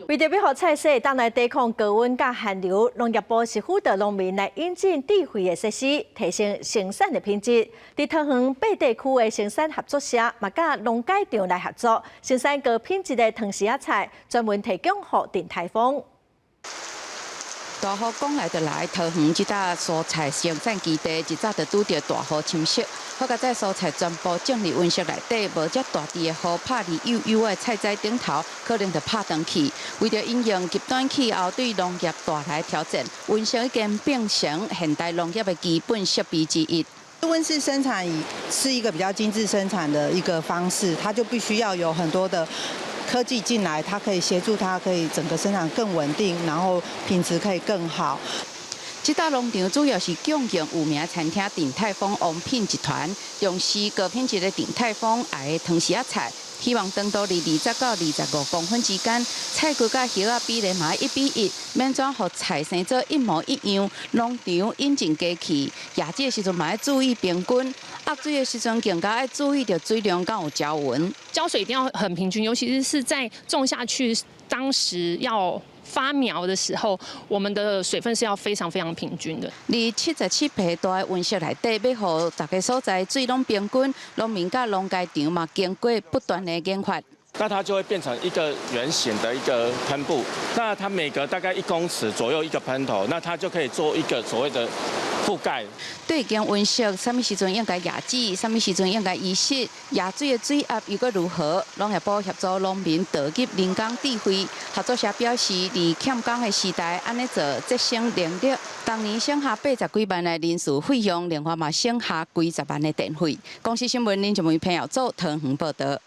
为着要让菜色当来抵抗高温甲寒流，农业部是辅导农民来引进智慧的设施，提升生产的品质。伫桃园八地区的生产合作社，嘛甲农改场来合作，生产高品质的糖食菜，专门提供给鼎泰丰。 大雨讲来就来，桃园这搭蔬菜生产基地一早就拄着大雨侵袭，好在蔬菜全部种入温室内底，无遮大滴的雨拍伫幼幼的菜栽顶头，可能就拍断去。为着应用极端气候对农业带来挑战，温室已经变成现代农业的基本设备之一。 温室生产是一个比较精致生产的一个方式，它就必须要有很多的 科技进来，它可以协助它，可以整个生产更稳定，然后品质可以更好。这搭农场主要是供应有名餐厅鼎泰丰王品集团，用时高品质的鼎泰丰爱的糖食菜，希望长度伫20到25公分之间，菜骨甲叶啊比例嘛1比1，免怎互菜生做一模一样。农场引进机器，亚季的时阵嘛要注意平均，压水的时阵更加要注意着水量敢有交匀。浇水一定要很平均，尤其是在种下去当时要 发苗的时候，我们的水分是要非常平均的。27坪大的温室内底，要互大家所在水拢平均，农民甲农改场嘛经过不断的研发。 那它就会变成一个圆形的一个喷布，那它每隔大概1公尺左右一个喷头，那它就可以做一个所谓的覆盖。对间温室，什么时阵应该压制，什么时阵应该移湿，压水的水压又该如何？农业部协助农民导入人工智慧，合作社表示，伫欠工的时代，安尼做节省能力，当年省下80几万的人事费用，另外嘛省下几十万的电费。公司新闻林俊文、彭耀祖、桃园报道。